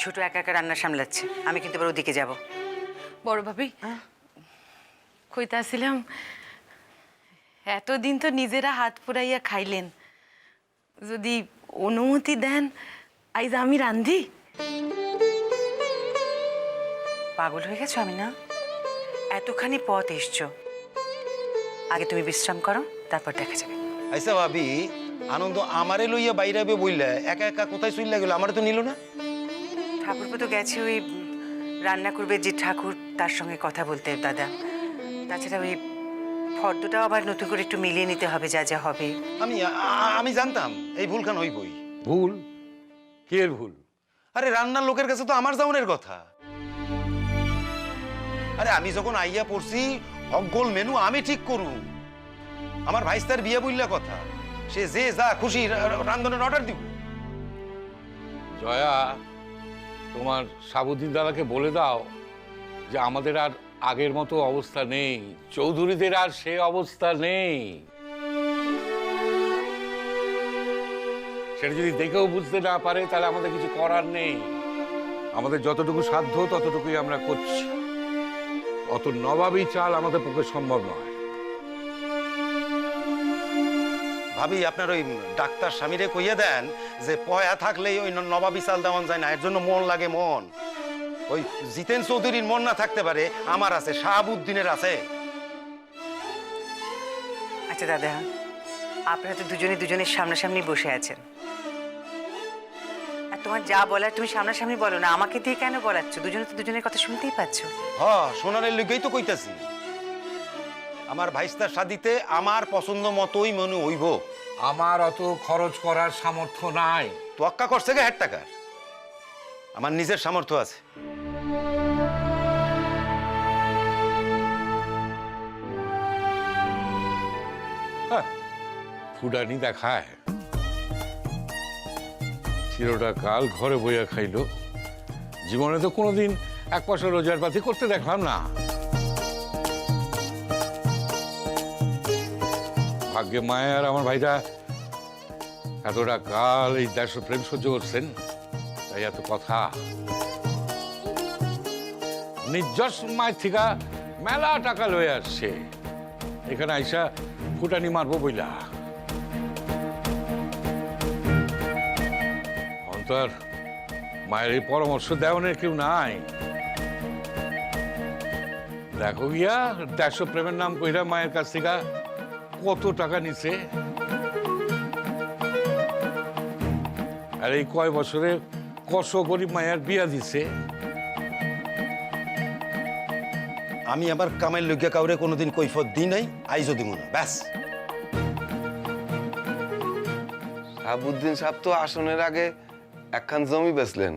ছোট একা একা রান্না সামলাচ্ছে, আমি কিন্তু এবার ওদিকে যাব। বড় ভাবি, কইতা আসছিলাম, এতদিন তো নিজেরা হাত পুরাইয়া খাইলেন, যদি অনুমতি দেন আইজ আমি রান্ধি। পাগল হয়ে গেছো আমি না? এতখানি পথ এসছো, আগে তুমি বিশ্রাম করো, তারপর দেখা যাবে। আইসা ভাবি, আনন্দ আমারে লইয়া বাইরাবে বইলে একা একা কোথায় চইলা গেল? আমারে তো নিল না। ঠাকুরপো তো গেছে ওই রান্না করবে যে ঠাকুর, তার সঙ্গে কথা বলতে দাদা। তাছাড়া ওই ফর্দটাও আবার নতুন করে একটু মিলিয়ে নিতে হবে, যা যা হবে। আমি জানতাম এই ভুলখান হইবই। ভুল? কে এর ভুল? আরে রান্নার লোকের কাছে তো আমার যাওনের কথা। আরে আমি যখন আইয়া পড়ছি, হকগোল মেনু আমি ঠিক করু। আমার ভাইস্তার বিয়ে বইলা কথা, সে যে যা খুশি রান্ধনের অর্ডার দিব। জয়া, তোমার সাবুদ্দিন দাদাকে বলে দাও যে আমাদের আর আগের মতো অবস্থা নেই, চৌধুরীদের আর সে অবস্থা নেই। সেটা যদি দেখেও বুঝতে না পারে তাহলে আমাদের কিছু করার নেই। আমাদের যতটুকু সাধ্য ততটুকুই আমরা করছি। অত নবাবী চাল আমাদের পক্ষে সম্ভব নয়। ভাবি, আপনার ওই ডাক্তার স্বামীরে কইয়া দেন যে পয়া থাকলেই ওই নবাবী চাল দেওয়ান যায় না, এর জন্য মন লাগে। মন ওই জিতেন চৌধুরীর মন না থাকতে পারে, আমার আছে, শাহাবুদ্দিনের আছে। আচ্ছা দাদা, আপনারা তো দুজনে দুজনের সামনাসামনি বসে আছেন, আর তোমার যা বলার তুমি সামনাসামনি বলো না, আমাকে দিয়ে কেন বলাচ্ছ? দুজনে তো দুজনের কথা শুনতেই পাচ্ছ। সোনারের লিগেই তো কইতাছি, আমার ভাইস্তার শাদিতে আমার পছন্দ মতোই মনে হইব। আমার অত খরচ করার সামর্থ্য নাই। তোয়াক্কা করছে গে 1 টাকার, আমার নিজের সামর্থ্য আছে। ফুডানি দেখায়, চিরটা কাল ঘরে বইয়া খাইলো, জীবনে তো কোনোদিন 1 পয়সা রোজগার পাতি করতে দেখলাম না। ভাগ্যে মায়া আর আমার ভাইটা এতটা কাল এই দেশপ্রেম সহ্য করছেন, তাই এত কথা। নিজস্ব মায়ের থেকে মেলা টাকা লয়ে আসছে, এখানে আইসা ফুটানি মারবো বইলা। অন্তর মায়ের এই পরামর্শ দেওয়ানের কেউ নাই। দেখো গিয়া দেশপ্রেমের নাম কইরা মায়ের কাছ থেকে কত টাকা নিছে, আর এই কয় বছরে কত গরিব মায়ের বিয়া দিছে। আমি আবার কামাইল লইয়া কাউরে কোনোদিন কৈফত দিই নাই, আইজও দিব না, ব্যাস। শাহাবুদ্দিন সাহেব তো আসনের আগে একখান জমি বেচলেন,